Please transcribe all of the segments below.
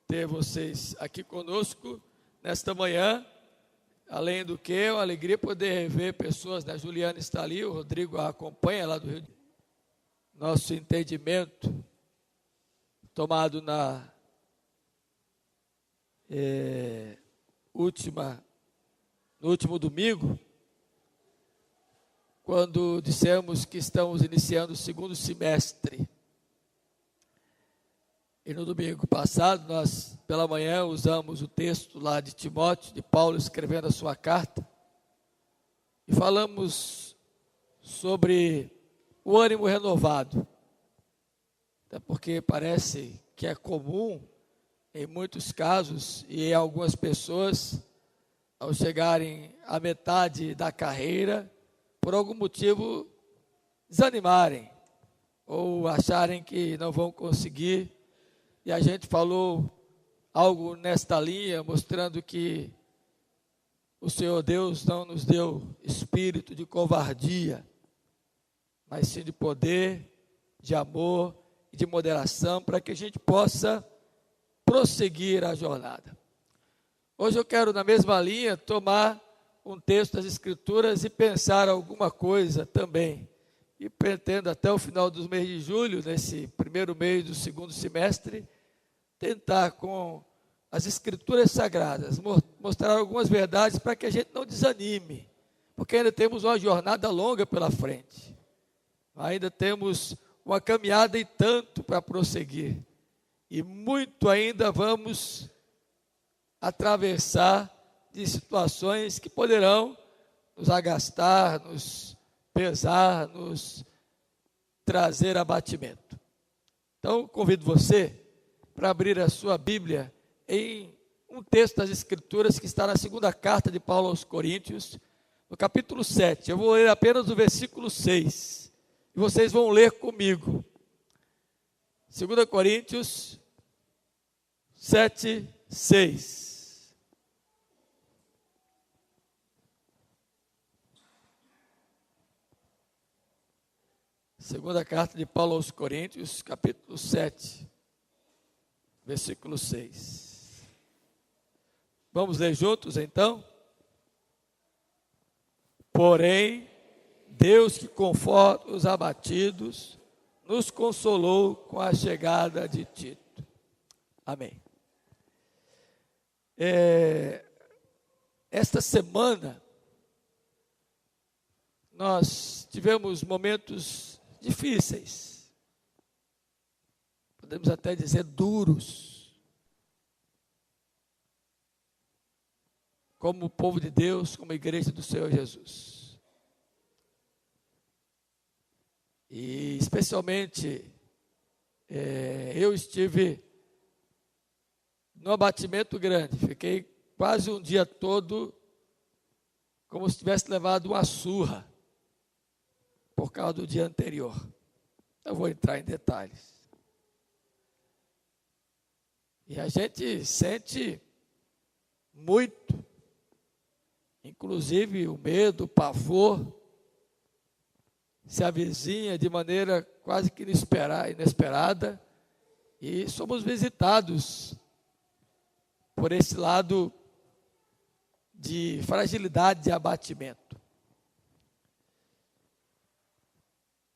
ter vocês aqui conosco nesta manhã. Além do que, é uma alegria poder rever pessoas, né? A Juliana está ali, o Rodrigo a acompanha lá do Rio de Janeiro. Nosso entendimento tomado no último domingo, quando dissemos que estamos iniciando o segundo semestre. E no domingo passado, nós, pela manhã, usamos o texto lá de Timóteo, de Paulo, escrevendo a sua carta, e falamos sobre o ânimo renovado. Até porque parece que é comum, em muitos casos, e em algumas pessoas, ao chegarem à metade da carreira, por algum motivo, desanimarem, ou acharem que não vão conseguir. E a gente falou algo nesta linha, mostrando que o Senhor Deus não nos deu espírito de covardia, mas sim de poder, de amor e de moderação, para que a gente possa prosseguir a jornada. Hoje eu quero, na mesma linha, tomar um texto das Escrituras e pensar alguma coisa também. E pretendo até o final do mês de julho, nesse primeiro mês do segundo semestre, tentar com as Escrituras Sagradas mostrar algumas verdades para que a gente não desanime, porque ainda temos uma jornada longa pela frente, ainda temos uma caminhada e tanto para prosseguir, e muito ainda vamos atravessar de situações que poderão nos agastar, nos pesar, nos trazer abatimento. Então, convido você para abrir a sua Bíblia em um texto das Escrituras que está na segunda carta de Paulo aos Coríntios, no capítulo 7. Eu vou ler apenas o versículo 6, e vocês vão ler comigo. 2 Coríntios 7, 6. Segunda carta de Paulo aos Coríntios, capítulo 7, versículo 6. Vamos ler juntos então? Porém, Deus que conforta os abatidos, nos consolou com a chegada de Tito. Amém. Esta semana, nós tivemos momentos difíceis, podemos até dizer duros, como o povo de Deus, como a igreja do Senhor Jesus. E especialmente, eu estive num abatimento grande, fiquei quase um dia todo como se tivesse levado uma surra, por causa do dia anterior. Eu vou entrar em detalhes. E a gente sente muito, inclusive o medo, o pavor, se avizinha de maneira quase que inesperada, e somos visitados por esse lado de fragilidade, de abatimento.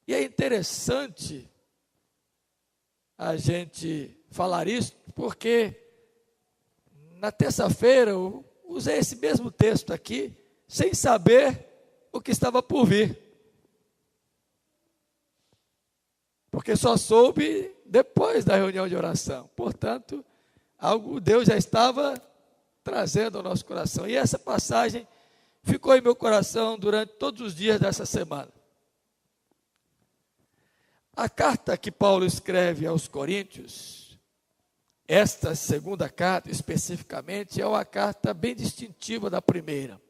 E é interessante a gente falar isso, porque na terça-feira eu usei esse mesmo texto aqui, sem saber o que estava por vir. Porque só soube depois da reunião de oração. Portanto, algo Deus já estava trazendo ao nosso coração. E essa passagem ficou em meu coração durante todos os dias dessa semana. A carta que Paulo escreve aos Coríntios, esta segunda carta especificamente, é uma carta bem distintiva da primeira.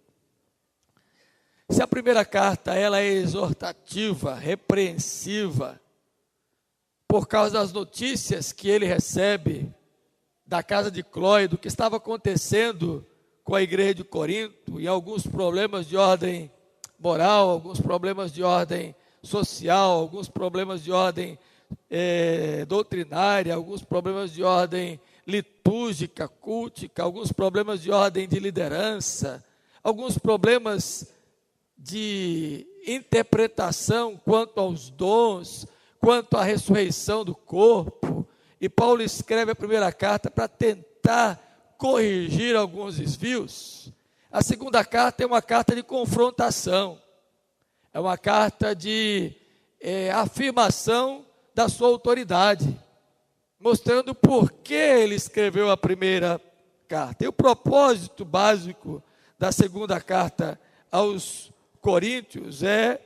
Se a primeira carta ela é exortativa, repreensiva, por causa das notícias que ele recebe da casa de Cloé, do que estava acontecendo com a igreja de Corinto, e alguns problemas de ordem moral, alguns problemas de ordem social, alguns problemas de ordem doutrinária, alguns problemas de ordem litúrgica, cultica, alguns problemas de ordem de liderança, alguns problemas de interpretação quanto aos dons, quanto à ressurreição do corpo. E Paulo escreve a primeira carta para tentar corrigir alguns desvios. A segunda carta é uma carta de confrontação, é uma carta de afirmação da sua autoridade, mostrando por que ele escreveu a primeira carta. E o propósito básico da segunda carta aos Coríntios é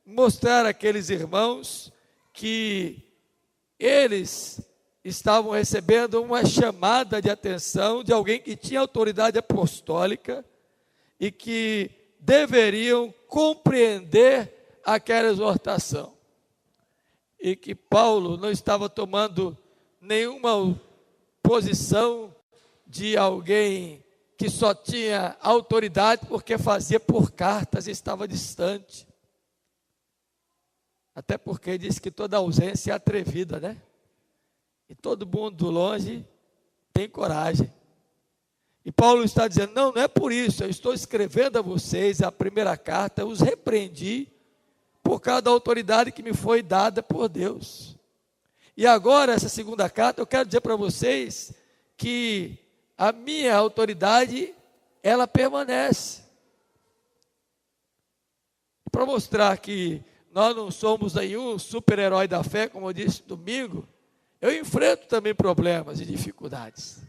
mostrar àqueles irmãos que eles estavam recebendo uma chamada de atenção de alguém que tinha autoridade apostólica e que deveriam compreender aquela exortação. E que Paulo não estava tomando nenhuma posição de alguém que só tinha autoridade porque fazia por cartas e estava distante. Até porque diz que toda ausência é atrevida, né? E todo mundo longe tem coragem. E Paulo está dizendo, não é por isso, eu estou escrevendo a vocês a primeira carta, eu os repreendi por causa da autoridade que me foi dada por Deus. E agora, essa segunda carta, eu quero dizer para vocês que a minha autoridade, ela permanece. Para mostrar que nós não somos nenhum super-herói da fé, como eu disse domingo, eu enfrento também problemas e dificuldades.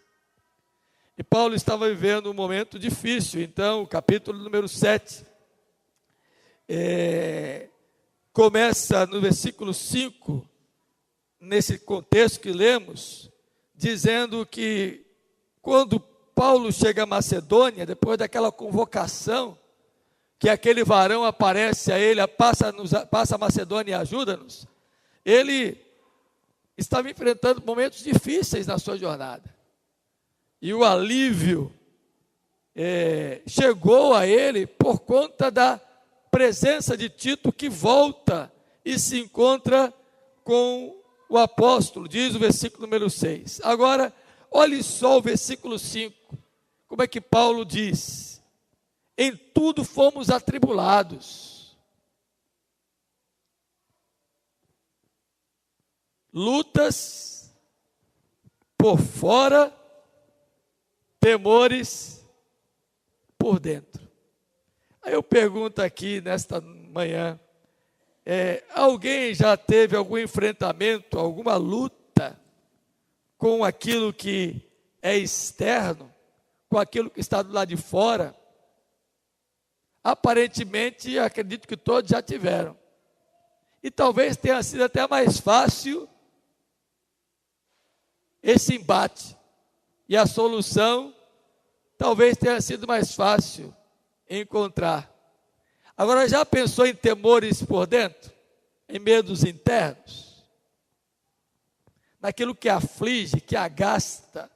E Paulo estava vivendo um momento difícil, então, o capítulo número 7, começa no versículo 5, nesse contexto que lemos, dizendo que quando Paulo chega a Macedônia, depois daquela convocação, que aquele varão aparece a ele, passa a Macedônia e ajuda-nos, ele estava enfrentando momentos difíceis na sua jornada. E o alívio chegou a ele por conta da presença de Tito, que volta e se encontra com o apóstolo, diz o versículo número 6. Agora, olhe só o versículo 5, como é que Paulo diz: em tudo fomos atribulados, lutas por fora, temores por dentro. Aí eu pergunto aqui nesta manhã, alguém já teve algum enfrentamento, alguma luta com aquilo que é externo, com aquilo que está do lado de fora? Aparentemente, acredito que todos já tiveram. E talvez tenha sido até mais fácil esse embate. E a solução talvez tenha sido mais fácil encontrar. Agora, já pensou em temores por dentro? Em medos internos? Naquilo que aflige, que agasta?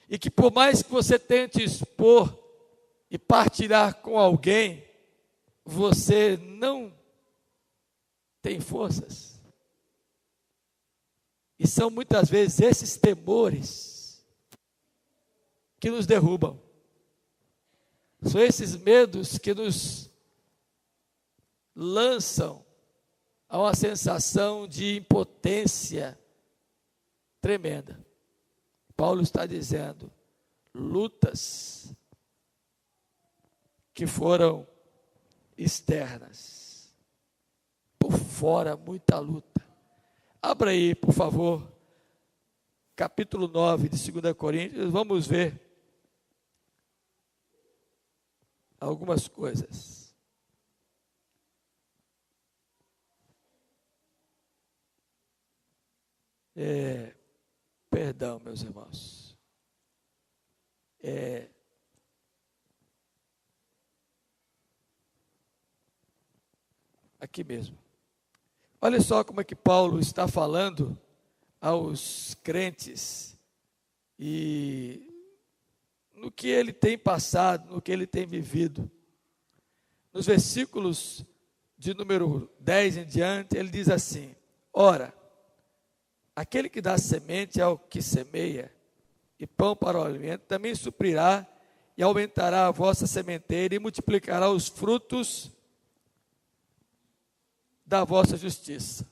E que por mais que você tente expor e partilhar com alguém, você não tem forças. E são muitas vezes esses temores que nos derrubam. São esses medos que nos lançam a uma sensação de impotência tremenda. Paulo está dizendo, lutas que foram externas, por fora muita luta. Abra aí, por favor, capítulo 9 de 2 Coríntios, vamos ver algumas coisas. Perdão, meus irmãos. Aqui mesmo. Olha só como é que Paulo está falando aos crentes e no que ele tem passado, no que ele tem vivido. Nos versículos de número 10 em diante, ele diz assim: ora, aquele que dá semente ao que semeia, e pão para o alimento, também suprirá e aumentará a vossa sementeira e multiplicará os frutos da vossa justiça,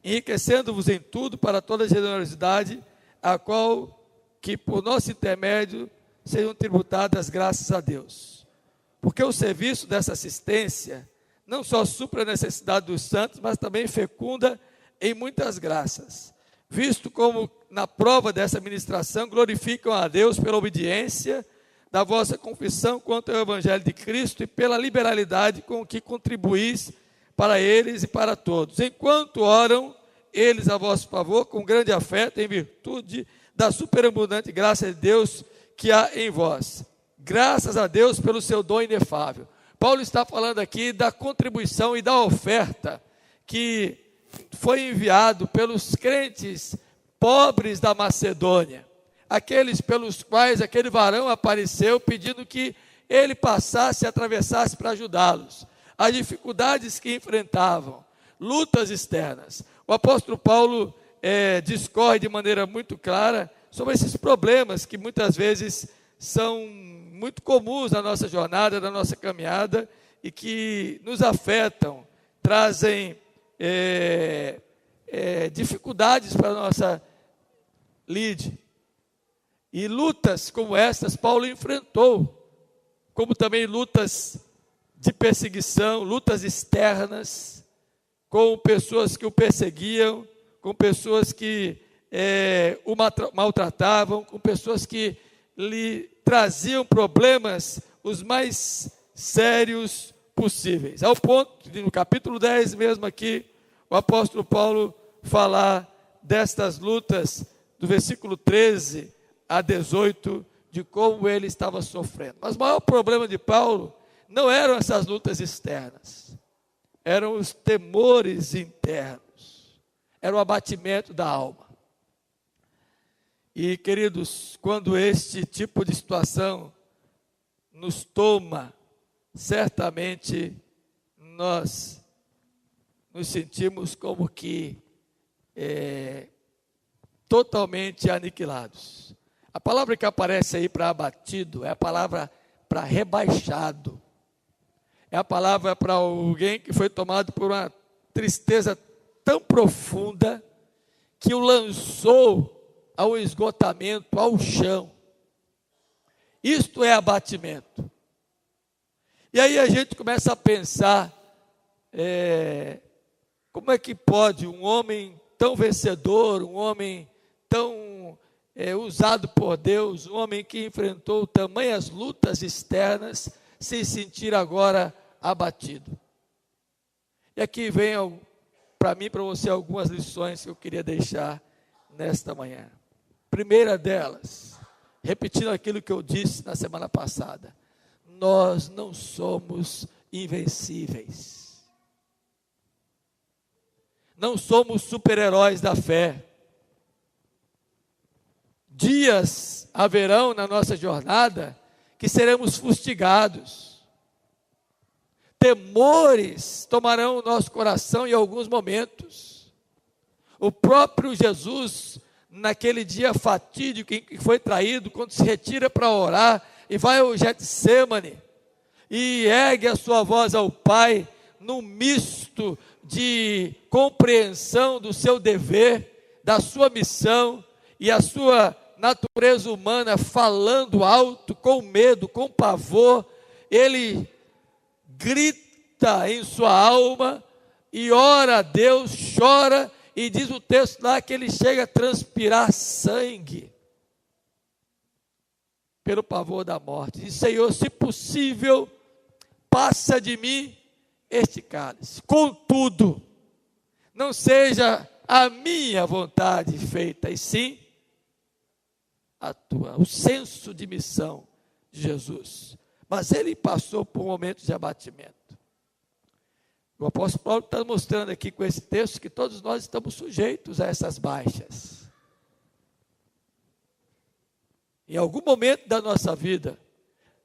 enriquecendo-vos em tudo para toda generosidade, a qual que por nosso intermédio sejam tributadas graças a Deus. Porque o serviço dessa assistência não só supra a necessidade dos santos, mas também fecunda em muitas graças, visto como na prova dessa ministração glorificam a Deus pela obediência da vossa confissão quanto ao Evangelho de Cristo e pela liberalidade com que contribuís para eles e para todos, enquanto oram eles a vosso favor com grande afeto, em virtude da superabundante graça de Deus que há em vós. Graças a Deus pelo seu dom inefável. Paulo está falando aqui da contribuição e da oferta que foi enviado pelos crentes pobres da Macedônia, aqueles pelos quais aquele varão apareceu pedindo que ele passasse e atravessasse para ajudá-los. As dificuldades que enfrentavam, lutas externas. O apóstolo Paulo discorre de maneira muito clara sobre esses problemas que muitas vezes são muito comuns na nossa jornada, na nossa caminhada, e que nos afetam, trazem dificuldades para a nossa lide. E lutas como estas Paulo enfrentou, como também lutas de perseguição, lutas externas, com pessoas que o perseguiam, com pessoas que o maltratavam, com pessoas que lhe traziam problemas os mais sérios possíveis. Ao ponto de, no capítulo 10 mesmo aqui, o apóstolo Paulo falar destas lutas, do versículo 13 a 18, de como ele estava sofrendo. Mas o maior problema de Paulo não eram essas lutas externas, eram os temores internos, era o abatimento da alma. E, queridos, quando este tipo de situação nos toma, certamente nós nos sentimos como que totalmente aniquilados. A palavra que aparece aí para abatido é a palavra para rebaixado. É a palavra para alguém que foi tomado por uma tristeza tão profunda que o lançou ao esgotamento, ao chão. Isto é abatimento. E aí a gente começa a pensar, como é que pode um homem tão vencedor, um homem tão usado por Deus, um homem que enfrentou tamanhas lutas externas, se sentir agora abatido? E aqui vem para mim, para você, algumas lições que eu queria deixar nesta manhã. Primeira delas, repetindo aquilo que eu disse na semana passada, nós não somos invencíveis. Não somos super-heróis da fé. Dias haverão na nossa jornada que seremos fustigados. Temores tomarão o nosso coração em alguns momentos. O próprio Jesus, naquele dia fatídico em que foi traído, quando se retira para orar e vai ao Getsêmani e ergue a sua voz ao Pai, num misto de compreensão do seu dever, da sua missão e a sua natureza humana falando alto, com medo, com pavor, ele grita em sua alma e ora a Deus, chora, e diz o texto lá que ele chega a transpirar sangue pelo pavor da morte. Diz: Senhor, se possível, passa de mim este cálice. Contudo, não seja a minha vontade feita, e sim a tua. O senso de missão de Jesus. Mas ele passou por momentos de abatimento. O apóstolo Paulo está mostrando aqui com esse texto que todos nós estamos sujeitos a essas baixas. Em algum momento da nossa vida,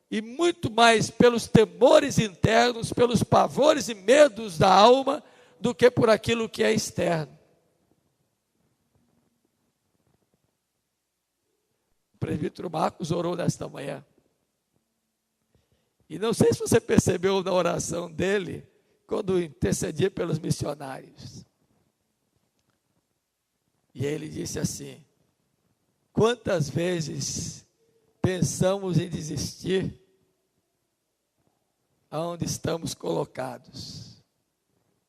e muito mais pelos temores internos, pelos pavores e medos da alma, do que por aquilo que é externo. presbítero Marcos orou nesta manhã. E não sei se você percebeu na oração dele, quando intercedia pelos missionários. E ele disse assim: quantas vezes pensamos em desistir aonde estamos colocados?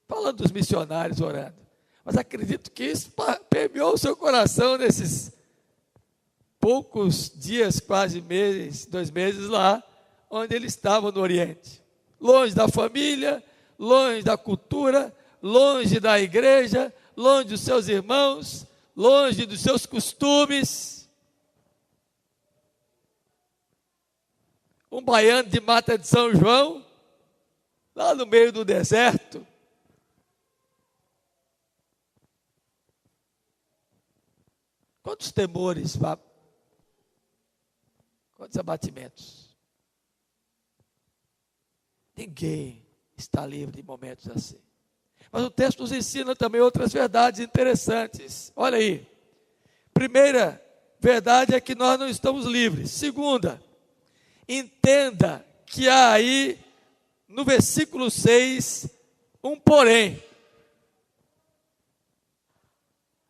Falando dos missionários orando. Mas acredito que isso permeou o seu coração nesses poucos dias, quase meses, 2 meses lá, onde ele estava no Oriente. Longe da família, longe da cultura, longe da igreja, longe dos seus irmãos, longe dos seus costumes. Um baiano de Mata de São João, lá no meio do deserto. Quantos temores, quantos abatimentos. Ninguém está livre de momentos assim. Mas o texto nos ensina também outras verdades interessantes. Olha aí. Primeira verdade é que nós não estamos livres. Segunda, entenda que há aí, no versículo 6, um porém.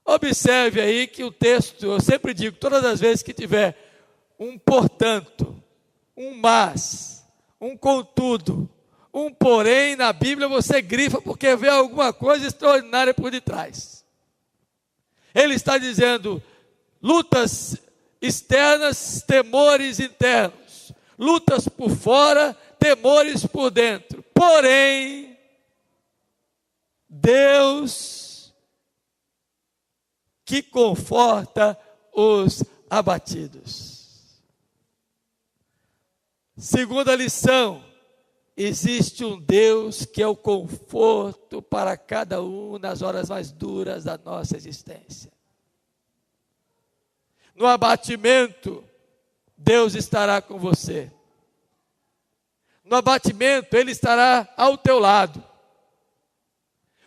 Observe aí que o texto, eu sempre digo, todas as vezes que tiver um portanto, um mas, um contudo, um porém na Bíblia, você grifa porque vê alguma coisa extraordinária por detrás. Ele está dizendo lutas externas, temores internos, lutas por fora, temores por dentro. Porém, Deus que conforta os abatidos. Segunda lição: existe um Deus que é o conforto para cada um nas horas mais duras da nossa existência. No abatimento, Deus estará com você. No abatimento, Ele estará ao teu lado.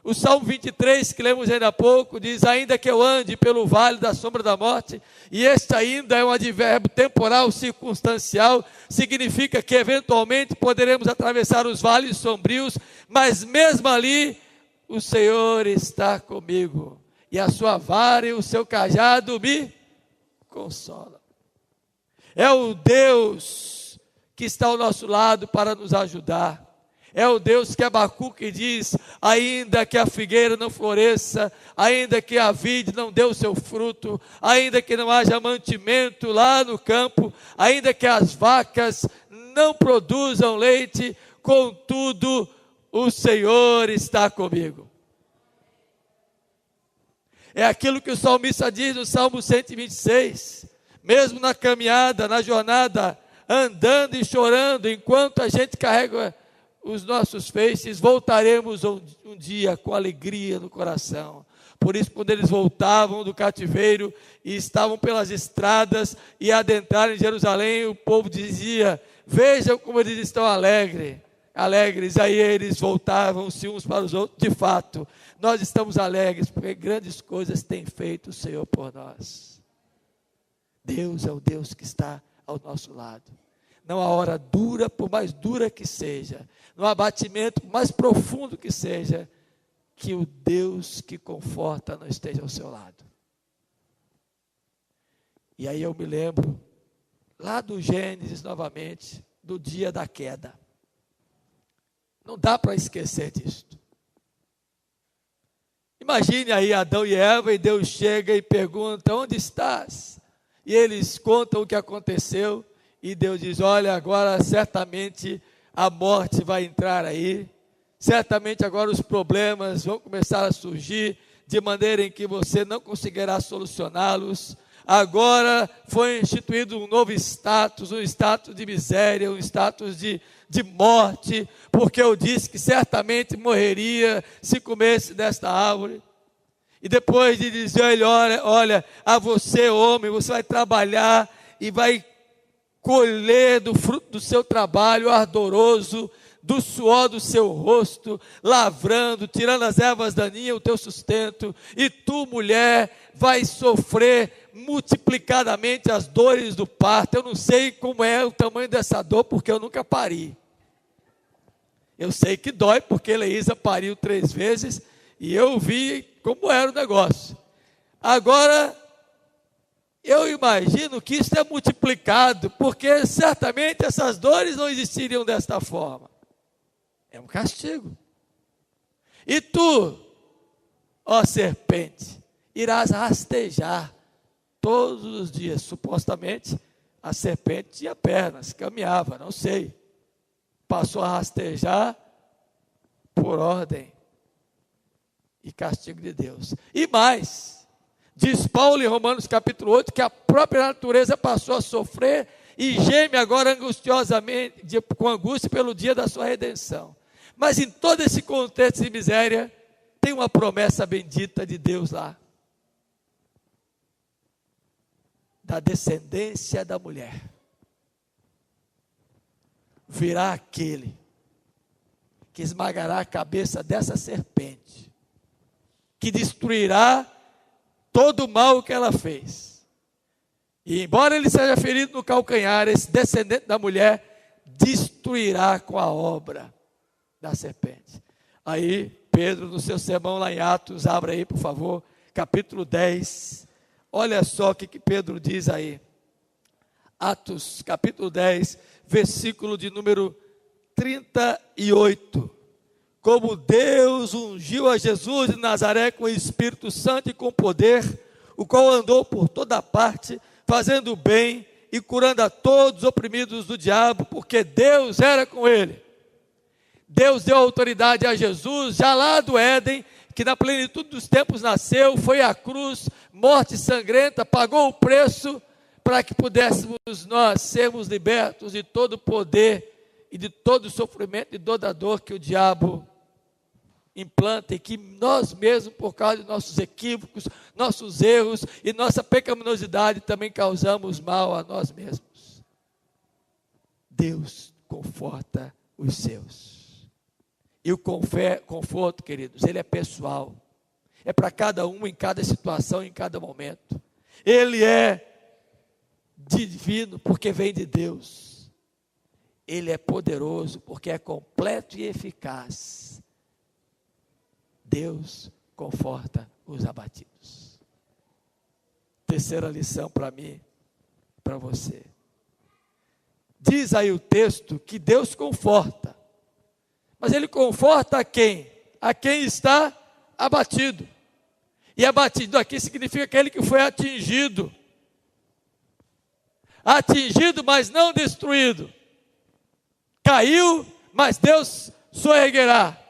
O Salmo 23, que lemos ainda há pouco, diz: ainda que eu ande pelo vale da sombra da morte, e este ainda é um advérbio temporal, circunstancial, significa que eventualmente poderemos atravessar os vales sombrios, mas mesmo ali, o Senhor está comigo, e a sua vara e o seu cajado me consolam. É o Deus que está ao nosso lado para nos ajudar. É o Deus que Abacuque diz: ainda que a figueira não floresça, ainda que a vide não dê o seu fruto, ainda que não haja mantimento lá no campo, ainda que as vacas não produzam leite, contudo, o Senhor está comigo. É aquilo que o salmista diz no Salmo 126, mesmo na caminhada, na jornada, andando e chorando, enquanto a gente carrega os nossos feixes, voltaremos um dia com alegria no coração. Por isso, quando eles voltavam do cativeiro e estavam pelas estradas e adentraram em Jerusalém, o povo dizia: vejam como eles estão alegres. Aí eles voltavam-se uns para os outros: de fato, nós estamos alegres, porque grandes coisas tem feito o Senhor por nós. Deus é o Deus que está ao nosso lado. Não há hora dura, por mais dura que seja, no abatimento mais profundo que seja, que o Deus que conforta não esteja ao seu lado. E aí eu me lembro, lá do Gênesis novamente, do dia da queda. Não dá para esquecer disso. Imagine aí Adão e Eva, e Deus chega e pergunta: onde estás? E eles contam o que aconteceu, e Deus diz: olha, agora certamente a morte vai entrar aí, certamente agora os problemas vão começar a surgir, de maneira em que você não conseguirá solucioná-los. Agora foi instituído um novo status, um status de miséria, um status de morte, porque eu disse que certamente morreria se comesse desta árvore. E depois de dizer ele: olha, a você, homem, você vai trabalhar e vai colher do fruto do seu trabalho ardoroso, do suor do seu rosto, lavrando, tirando as ervas daninhas, o teu sustento. E tu, mulher, vai sofrer multiplicadamente as dores do parto. Eu não sei como é o tamanho dessa dor, porque eu nunca pari. Eu sei que dói, porque Eleísa pariu 3 vezes, e eu vi como era o negócio. Agora, eu imagino que isso é multiplicado, porque certamente essas dores não existiriam desta forma. É um castigo. E tu, ó serpente, irás rastejar todos os dias. Supostamente, a serpente tinha pernas, caminhava, não sei. Passou a rastejar por ordem e castigo de Deus. E mais, diz Paulo em Romanos capítulo 8, que a própria natureza passou a sofrer e geme agora angustiosamente, com angústia pelo dia da sua redenção. Mas em todo esse contexto de miséria, tem uma promessa bendita de Deus lá. Da descendência da mulher. Virá aquele que esmagará a cabeça dessa serpente, que destruirá todo o mal que ela fez. E embora ele seja ferido no calcanhar, esse descendente da mulher destruirá com a obra da serpente. Aí Pedro, no seu sermão lá em Atos, abra aí por favor, capítulo 10, olha só o que Pedro diz aí. Atos capítulo 10, versículo de número 38. Como Deus ungiu a Jesus de Nazaré com o Espírito Santo e com poder, o qual andou por toda parte, fazendo o bem e curando a todos os oprimidos do diabo, porque Deus era com ele. Deus deu autoridade a Jesus, já lá do Éden, que na plenitude dos tempos nasceu, foi à cruz, morte sangrenta, pagou o preço, para que pudéssemos nós sermos libertos de todo o poder e de todo o sofrimento e toda a dor que o diabo implanta, e que nós mesmos, por causa de nossos equívocos, nossos erros e nossa pecaminosidade, também causamos mal a nós mesmos. Deus conforta os seus. E o conforto, queridos, ele é pessoal. É para cada um, em cada situação, em cada momento. Ele é divino, porque vem de Deus. Ele é poderoso, porque é completo e eficaz. Deus conforta os abatidos. Terceira lição para mim, para você. Diz aí o texto que Deus conforta. Mas ele conforta a quem? A quem está abatido. E abatido aqui significa aquele que foi atingido. Atingido, mas não destruído. Caiu, mas Deus soerguerá.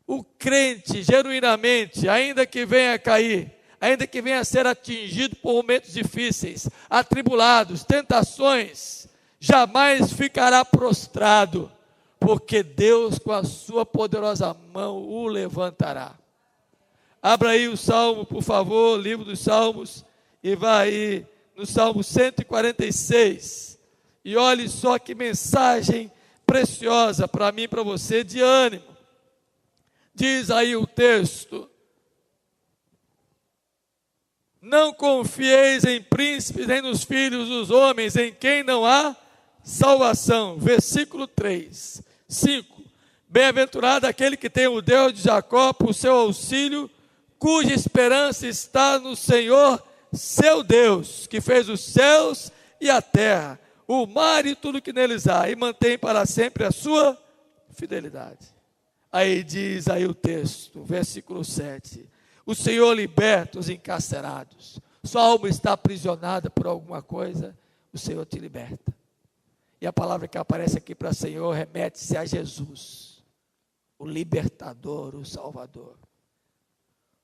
O crente, genuinamente, ainda que venha a cair, ainda que venha a ser atingido por momentos difíceis, atribulados, tentações, jamais ficará prostrado, porque Deus, com a sua poderosa mão, o levantará. Abra aí o Salmo, por favor, livro dos Salmos, e vai aí no Salmo 146, e olhe só que mensagem preciosa para mim e para você, de ânimo. Diz aí o texto: não confieis em príncipes, nem nos filhos dos homens, em quem não há salvação. Versículo 3, 5. Bem-aventurado aquele que tem o Deus de Jacó por seu auxílio, cuja esperança está no Senhor, seu Deus, que fez os céus e a terra, o mar e tudo que neles há, e mantém para sempre a sua fidelidade. Aí diz aí o texto, versículo 7, o Senhor liberta os encarcerados. Sua alma está aprisionada por alguma coisa, o Senhor te liberta. E a palavra que aparece aqui para Senhor remete-se a Jesus, o libertador, o salvador.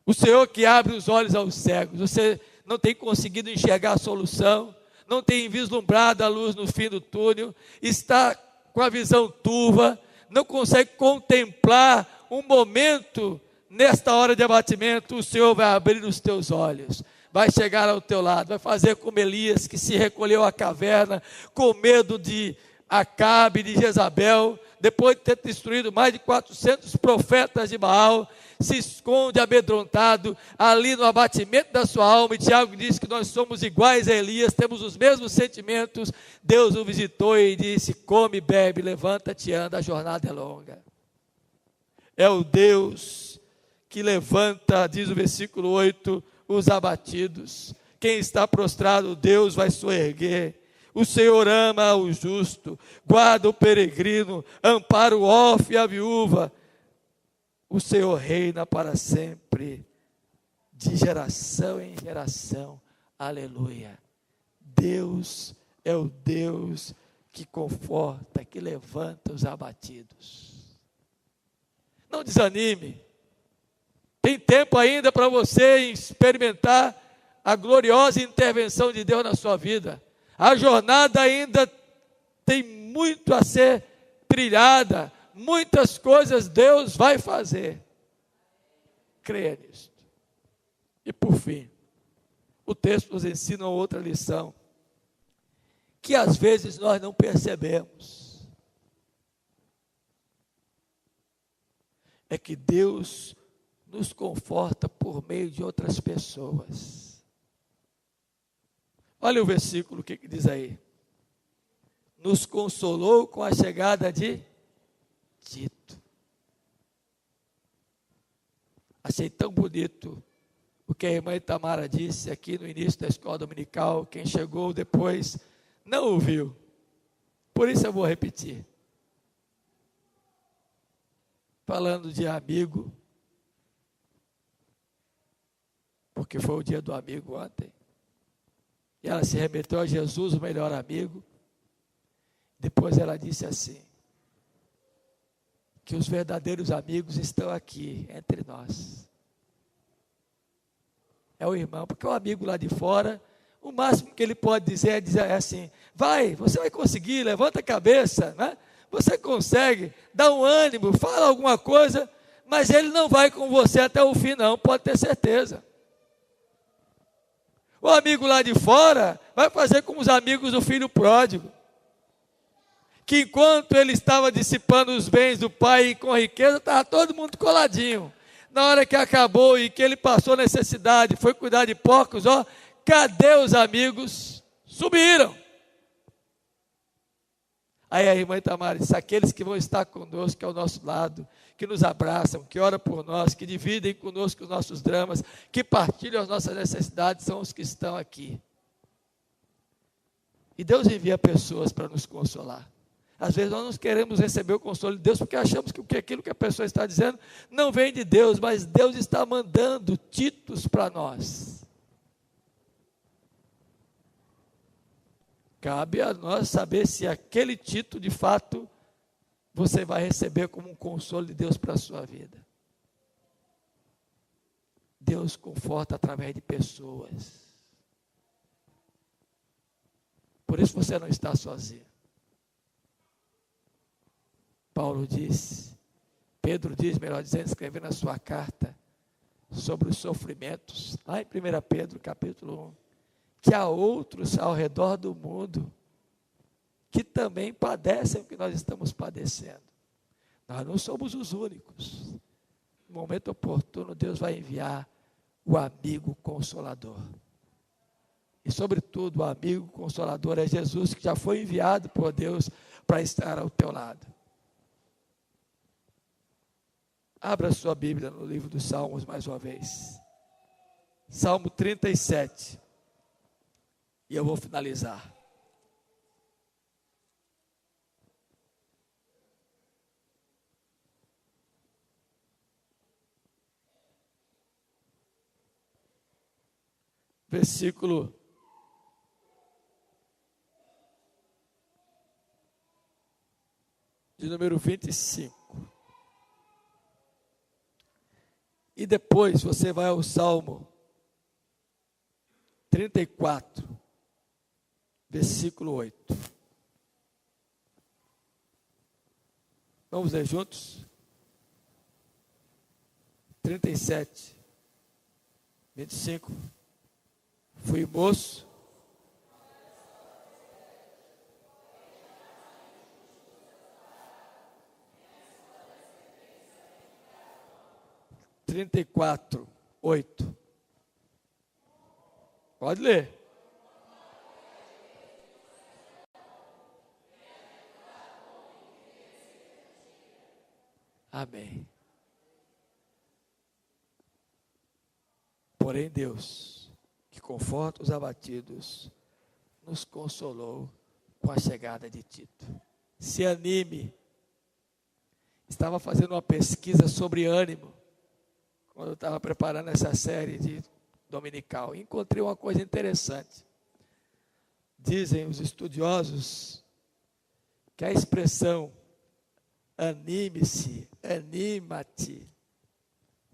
O Senhor que abre os olhos aos cegos. Você não tem conseguido enxergar a solução, não tem vislumbrado a luz no fim do túnel, está com a visão turva, não consegue contemplar um momento nesta hora de abatimento. O Senhor vai abrir os teus olhos, vai chegar ao teu lado, vai fazer como Elias, que se recolheu à caverna com medo de Acabe, de Jezabel, depois de ter destruído mais de 400 profetas de Baal, se esconde amedrontado ali no abatimento da sua alma. E Tiago diz que nós somos iguais a Elias, temos os mesmos sentimentos. Deus o visitou e disse: come, bebe, levanta-te, anda, a jornada é longa. É o Deus que levanta, diz o versículo 8, os abatidos. Quem está prostrado, Deus vai soerguer. O Senhor ama o justo, guarda o peregrino, ampara o órfão e a viúva. O Senhor reina para sempre, de geração em geração. Aleluia. Deus é o Deus que conforta, que levanta os abatidos. Não desanime. Tem tempo ainda para você experimentar a gloriosa intervenção de Deus na sua vida. A jornada ainda tem muito a ser trilhada, muitas coisas Deus vai fazer. Creia nisso. E por fim, o texto nos ensina outra lição, que às vezes nós não percebemos. É que Deus nos conforta por meio de outras pessoas. Olha o versículo, o que diz aí? Nos consolou com a chegada de Tito. Achei tão bonito o que a irmã Itamara disse aqui no início da escola dominical. Quem chegou depois não ouviu. Por isso eu vou repetir. Falando de amigo, porque foi o dia do amigo ontem. E ela se remeteu a Jesus, o melhor amigo. Depois ela disse assim, que os verdadeiros amigos estão aqui, entre nós. É o irmão, porque o amigo lá de fora, o máximo que ele pode dizer é assim, você vai conseguir, levanta a cabeça, né? Você consegue, dá um ânimo, fala alguma coisa, mas ele não vai com você até o fim não, pode ter certeza. O amigo lá de fora vai fazer como os amigos do filho pródigo, que enquanto ele estava dissipando os bens do pai com riqueza, estava todo mundo coladinho. Na hora que acabou e que ele passou necessidade, foi cuidar de porcos, cadê os amigos? Sumiram. Aí a irmã Itamara disse, aqueles que vão estar conosco, que é ao nosso lado, que nos abraçam, que oram por nós, que dividem conosco os nossos dramas, que partilham as nossas necessidades, são os que estão aqui. E Deus envia pessoas para nos consolar. Às vezes nós não queremos receber o consolo de Deus, porque achamos que aquilo que a pessoa está dizendo não vem de Deus, mas Deus está mandando Titos para nós. Cabe a nós saber se aquele Tito, de fato, você vai receber como um consolo de Deus para a sua vida. Deus conforta através de pessoas. Por isso você não está sozinho. Pedro diz, melhor dizendo, escrevendo a sua carta sobre os sofrimentos, lá em 1 Pedro capítulo 1, que há outros ao redor do mundo que também padecem o que nós estamos padecendo. Nós não somos os únicos. No momento oportuno, Deus vai enviar o amigo consolador. E sobretudo, o amigo consolador é Jesus, que já foi enviado por Deus para estar ao teu lado. Abra sua Bíblia no livro dos Salmos mais uma vez. Salmo 37. E eu vou finalizar. Versículo de número 25. E depois você vai ao Salmo 34, versículo 8. Vamos ler juntos? 37, 25. Fui moço, 34, 8. Pode ler. Amém. Porém, Deus, que conforta os abatidos, nos consolou com a chegada de Tito. Se anime. Estava fazendo uma pesquisa sobre ânimo, quando eu estava preparando essa série de dominical. Encontrei uma coisa interessante. Dizem os estudiosos que a expressão anime-se, anima-te,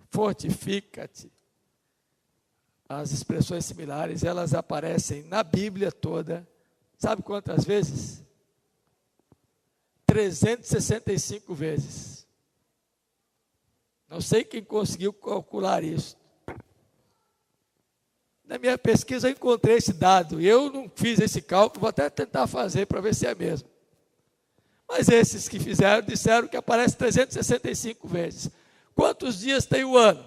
fortifica-te, as expressões similares, elas aparecem na Bíblia toda, sabe quantas vezes? 365 vezes. Não sei quem conseguiu calcular isso. Na minha pesquisa eu encontrei esse dado, eu não fiz esse cálculo, vou até tentar fazer para ver se é mesmo. Mas esses que fizeram, disseram que aparece 365 vezes. Quantos dias tem o ano?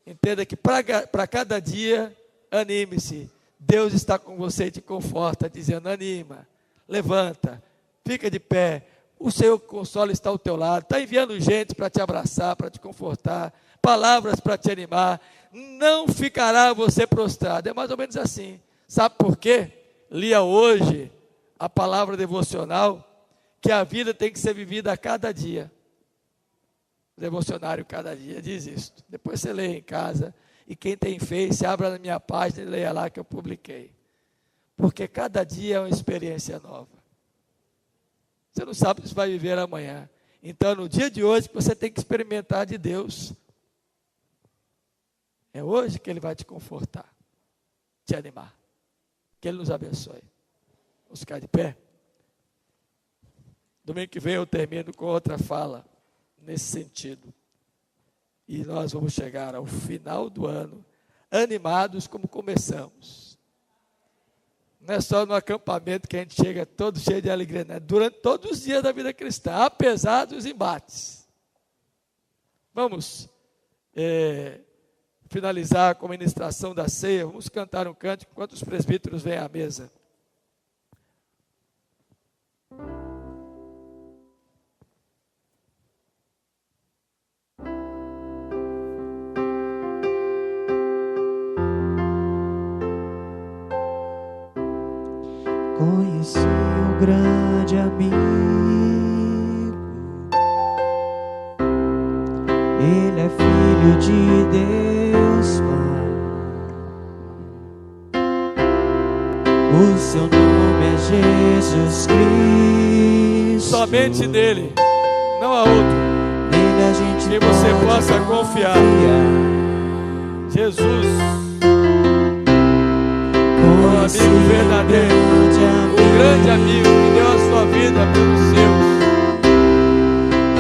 Entenda que para cada dia, anime-se. Deus está com você e te conforta, dizendo, anima, levanta, fica de pé. O Senhor consola está ao teu lado, está enviando gente para te abraçar, para te confortar, palavras para te animar. Não ficará você prostrado. É mais ou menos assim. Sabe por quê? Lia hoje a palavra devocional, que a vida tem que ser vivida a cada dia. O devocionário cada dia diz isso. Depois você lê em casa, e quem tem Face, abra na minha página e leia lá que eu publiquei. Porque cada dia é uma experiência nova. Você não sabe se vai viver amanhã. Então, no dia de hoje, você tem que experimentar de Deus. É hoje que Ele vai te confortar, te animar. Que Ele nos abençoe. Vamos ficar de pé? Domingo que vem eu termino com outra fala, nesse sentido. E nós vamos chegar ao final do ano, animados como começamos. Não é só no acampamento que a gente chega todo cheio de alegria, né? Durante todos os dias da vida cristã, apesar dos embates. Vamos finalizar com a ministração da ceia, vamos cantar um cântico enquanto os presbíteros vêm à mesa. Conheci o grande amigo, Ele é filho de Deus Pai. O seu nome é Jesus Cristo. Somente nele, não há outro. Nele a gente que você possa confiar. Jesus, o amigo verdadeiro, o grande amigo que deu a sua vida pelos seus.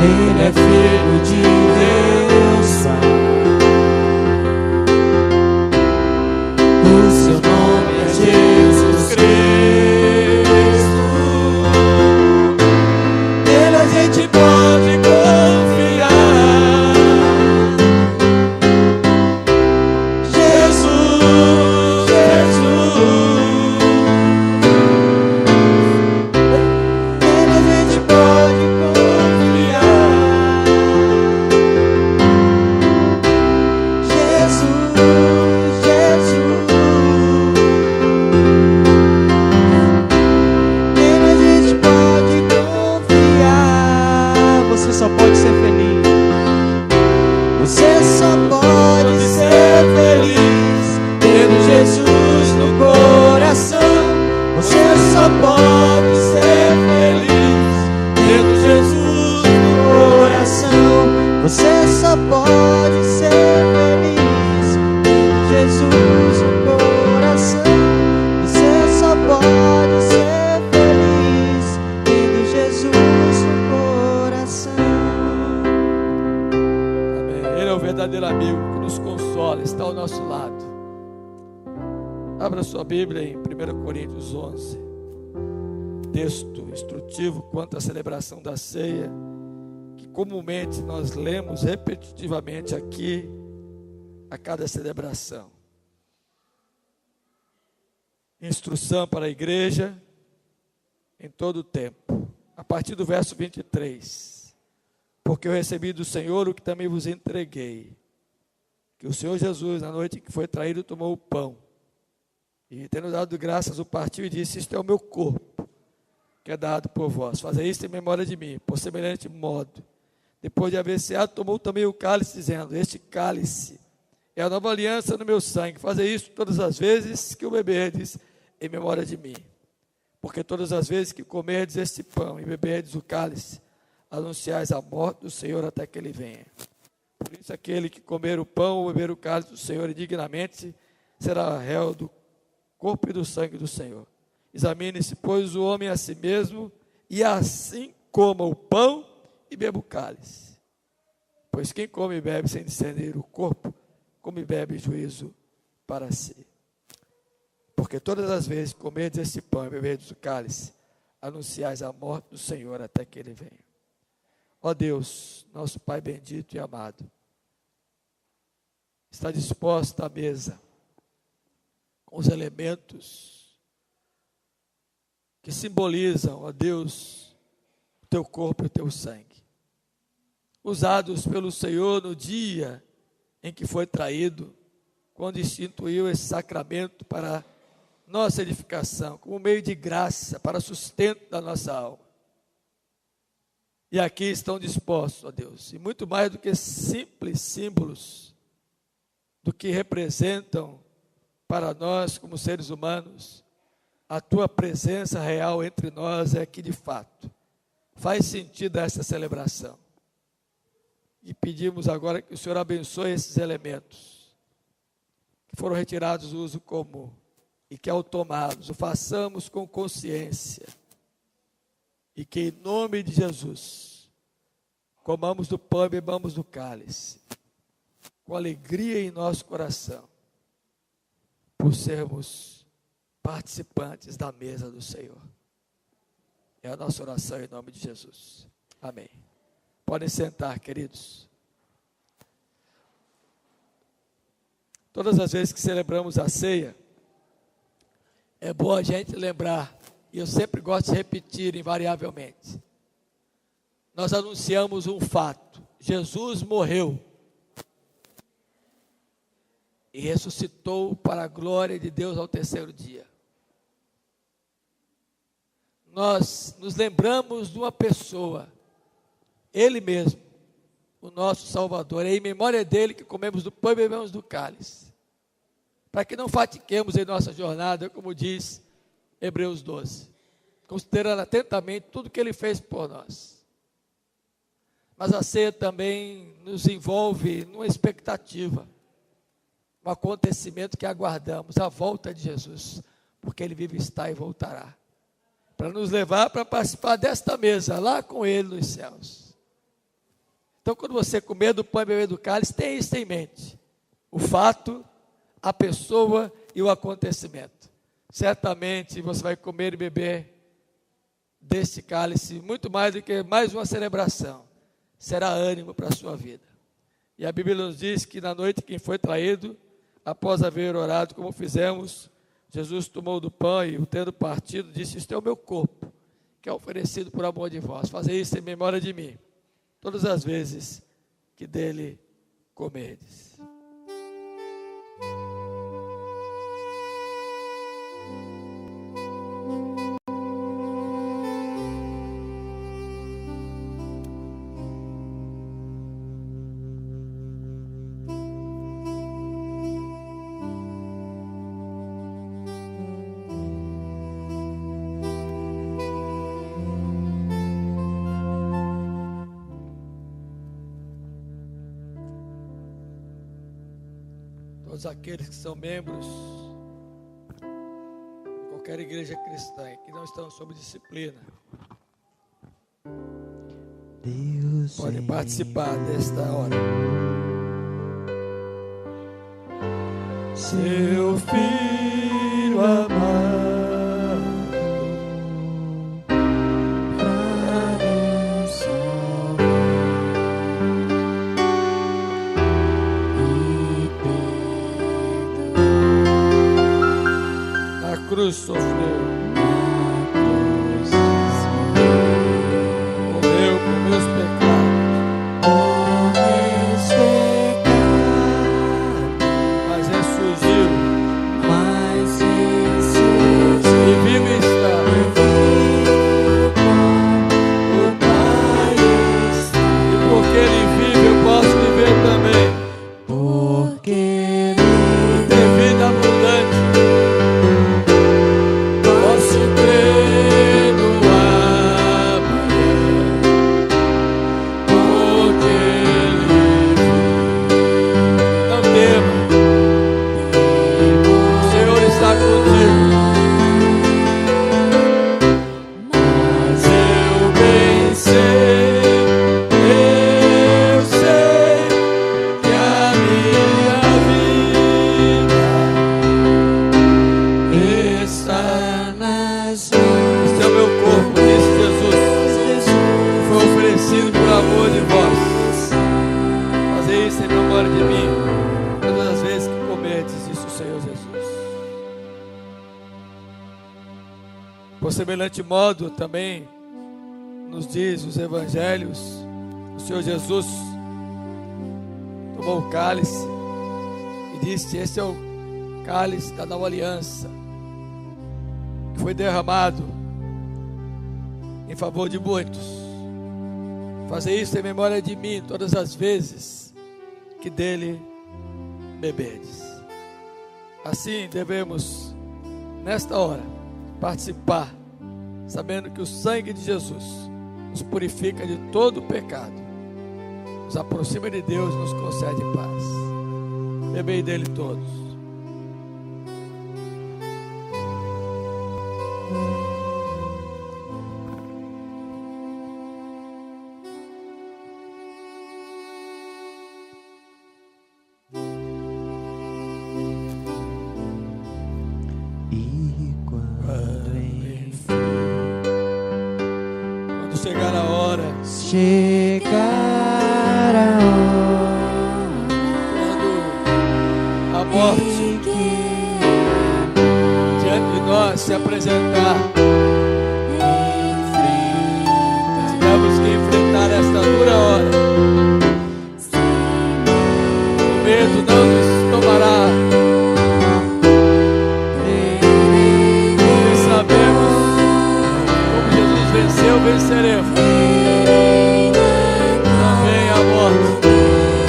Ele é filho de Deus Pai. O seu nome é Jesus Cristo. Nele a gente pode confiar. Jesus, Jesus. Nele a gente pode confiar. Jesus, Jesus. Nele a gente pode confiar. Você só pode ser feliz. Você só pode ser feliz tendo Jesus no coração. Você só pode ser feliz tendo Jesus no coração. Você só pode ser feliz tendo Jesus no coração. Você só pode ser feliz tendo Jesus no coração. Amém. Ele é o verdadeiro amigo que nos consola, está ao nosso lado. Abra sua Bíblia em 1 Coríntios 11. Texto instrutivo quanto à celebração da ceia que comumente nós lemos repetitivamente aqui a cada celebração. Instrução para a igreja em todo o tempo. A partir do verso 23. Porque eu recebi do Senhor o que também vos entreguei. Que o Senhor Jesus, na noite em que foi traído, tomou o pão. E tendo dado graças, o partiu e disse: isto é o meu corpo, que é dado por vós. Fazei isto em memória de mim. Por semelhante modo, depois de haver ceado, tomou também o cálice, dizendo: este cálice é a nova aliança no meu sangue. Fazei isto todas as vezes que o beberdes em memória de mim. Porque todas as vezes que comerdes este pão e beberdes o cálice, anunciais a morte do Senhor até que ele venha. Por isso aquele que comer o pão ou beber o cálice do Senhor indignamente será réu do corpo e do sangue do Senhor. Examine-se, pois, o homem a si mesmo, e assim coma o pão e beba o cálice. Pois quem come e bebe sem discernir o corpo, come e bebe juízo para si. Porque todas as vezes que comerdes este pão e beberdes o cálice, anunciais a morte do Senhor até que ele venha. Ó Deus, nosso Pai bendito e amado, está disposta a mesa com os elementos que simbolizam, ó Deus, o teu corpo e o teu sangue, usados pelo Senhor no dia em que foi traído, quando instituiu esse sacramento para nossa edificação, como meio de graça, para sustento da nossa alma. E aqui estão dispostos, ó Deus, e muito mais do que simples símbolos, do que representam para nós como seres humanos, a tua presença real entre nós é que de fato faz sentido essa celebração. E pedimos agora que o Senhor abençoe esses elementos, que foram retirados do uso comum, e que ao tomá-los, o façamos com consciência, e que em nome de Jesus, comamos do pão e bebamos do cálice, com alegria em nosso coração, por sermos participantes da mesa do Senhor. É a nossa oração em nome de Jesus. Amém. Podem sentar, queridos. Todas as vezes que celebramos a ceia, é bom a gente lembrar, e eu sempre gosto de repetir invariavelmente, nós anunciamos um fato: Jesus morreu e ressuscitou para a glória de Deus ao terceiro dia. Nós nos lembramos de uma pessoa, Ele mesmo, o nosso Salvador. É em memória dele que comemos do pão e bebemos do cálice, para que não fatiquemos em nossa jornada, como diz Hebreus 12, considerando atentamente tudo que Ele fez por nós. Mas a ceia também nos envolve numa expectativa, um acontecimento que aguardamos, a volta de Jesus, porque Ele vive, está e voltará, para nos levar para participar desta mesa, lá com Ele nos céus. Então, quando você comer do pão e beber do cálice, tenha isso em mente: o fato, a pessoa e o acontecimento. Certamente você vai comer e beber deste cálice, muito mais do que mais uma celebração, será ânimo para a sua vida. E a Bíblia nos diz que na noite que foi traído, após haver orado como fizemos, Jesus tomou do pão e, o tendo partido, disse: isto é o meu corpo, que é oferecido por amor de vós. Fazei isso em memória de mim, todas as vezes que dele comerdes. Todos aqueles que são membros de qualquer igreja cristã e que não estão sob disciplina, Deus podem participar desta hora. Seu Filho amado, pra nos salvar, Ele veio, morreu, sofreu, morreu por meus pecados, mas ressurgiu e vive está. E porque Ele vive, eu posso viver também. Ter vida abundante. Posso crer no amanhã, porque Ele vive. Não tema, o Senhor está contigo. Mas eu bem sei que a minha vida está nas mãos. Este é o meu corpo, disse Jesus, que foi oferecido por amor de vós. Fazer isso em memória de mim, todas as vezes que comerdes, disse o Senhor Jesus. Por semelhante modo, também nos diz os evangelhos, o Senhor Jesus tomou o cálice e disse: este é o cálice da nova aliança, que foi derramado em favor de muitos. Fazer isso em memória de mim todas as vezes que dele beberdes. Assim devemos, nesta hora, participar, sabendo que o sangue de Jesus nos purifica de todo o pecado, nos aproxima de Deus e nos concede paz. Bebei dele todos. E quando enfim Quando chegar a hora, chegar a quando a morte diante de nós se apresentar, tivemos que enfrentar esta dura hora. O medo não nos tomará, porque sabemos como Jesus venceu, venceremos também a morte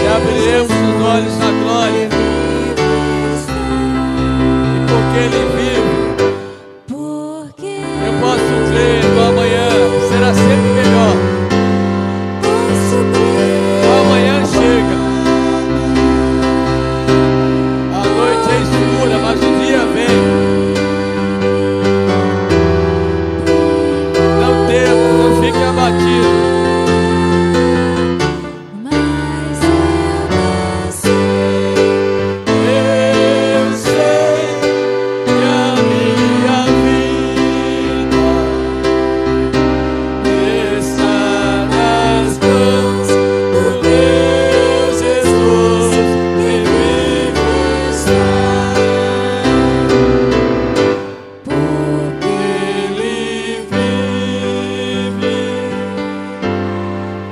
e abriremos os olhos na glória. E porque Ele vive, eu posso crer no amanhã será sempre melhor. O amanhã chega, a noite é escura, mas o dia vem. Não tema, não fique abatido. Eu sei que a minha vida está nas mãos do meu Jesus, que vivo está. Porque Ele vive,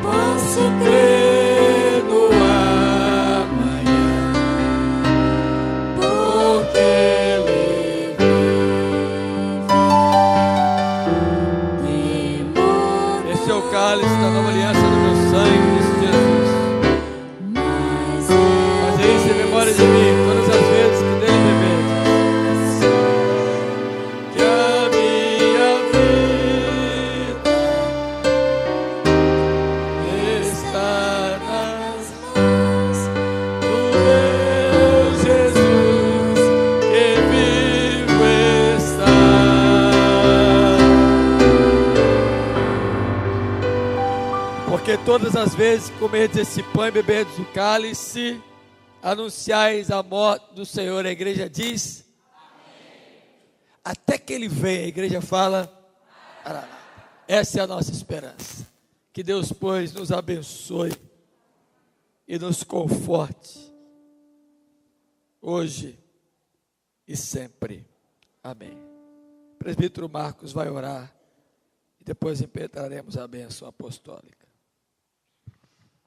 posso crer no amanhã, porque Ele vive. Este é o cálice da nova aliança do meu sangue, disse Jesus. Fazer isso em memória de mim, todas as vezes que dele beberdes. Que a minha vida está nas mãos do meu Jesus, que vivo está. Porque todas as vezes que comerdes esse pão e beberdes o cálice, anunciais a morte do Senhor. A igreja diz: até que Ele venha. A igreja fala: Maranata. Essa é a nossa esperança. Que Deus, pois, nos abençoe e nos conforte, hoje e sempre. Amém. presbítero Marcos vai orar e depois impetraremos a bênção apostólica.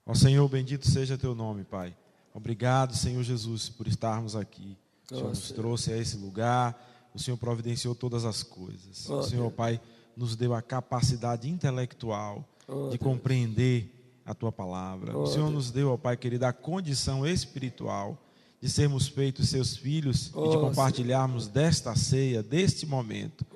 Ó Senhor, bendito seja teu nome, Pai. Obrigado, Senhor Jesus, por estarmos aqui. O Senhor nos trouxe a esse lugar, o Senhor providenciou todas as coisas. O Senhor, Pai, nos deu a capacidade intelectual de compreender a tua palavra. O Senhor nos deu, ó Pai querido, a condição espiritual de sermos feitos seus filhos e de compartilharmos desta ceia, deste momento.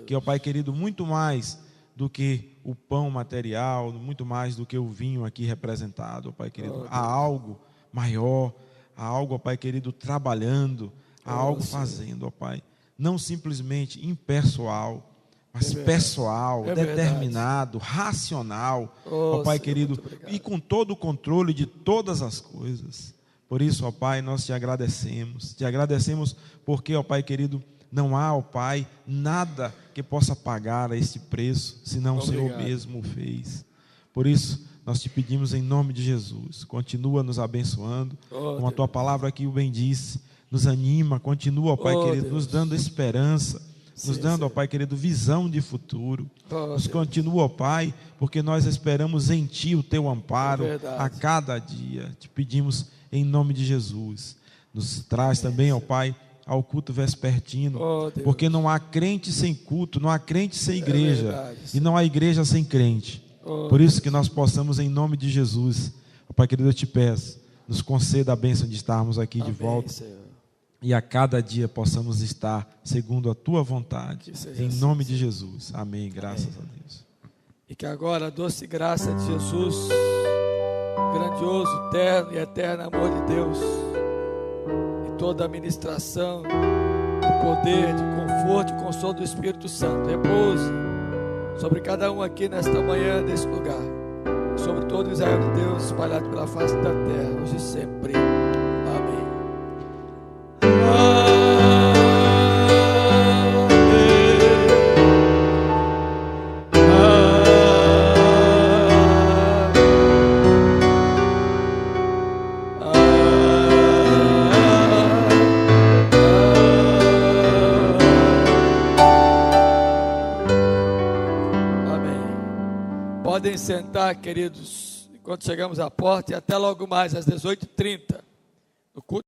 Que, ó Pai querido, muito mais do que o pão material, muito mais do que o vinho aqui representado, ó Pai querido, há algo maior, há algo, ó Pai querido, trabalhando, há algo fazendo, ó Pai, não simplesmente impessoal, mas pessoal, determinado, racional, ó Pai querido, e com todo o controle de todas as coisas. Por isso, ó Pai, nós te agradecemos porque, ó Pai querido, não há, ó Pai, nada que possa pagar este preço, senão o Senhor mesmo o fez. Por isso, nós te pedimos em nome de Jesus, continua nos abençoando, como a tua palavra aqui o bendice, nos anima, continua, ó Pai querido, nos dando esperança, nos dando, ó Pai querido, visão de futuro, nos continua, ó Pai, porque nós esperamos em Ti o Teu amparo a cada dia. Te pedimos em nome de Jesus, nos traz também, ó Pai, ao culto vespertino, porque não há crente sem culto, não há crente sem igreja, e não há igreja sem crente. Por isso que nós possamos, em nome de Jesus, ó Pai querido, eu te peço, nos conceda a bênção de estarmos aqui de volta, Senhor. E a cada dia possamos estar segundo a Tua vontade, em nome de Jesus. Amém, graças a Deus. E que agora a doce graça de Jesus, grandioso, terno e eterno amor de Deus, e toda a ministração, de poder, de conforto e consolo do Espírito Santo, repouse sobre cada um aqui nesta manhã, nesse lugar, sobre todo o Israel de Deus espalhado pela face da terra, hoje e sempre. Amém. Podem sentar, queridos, enquanto chegamos à porta, e até logo mais às 18h30, no culto.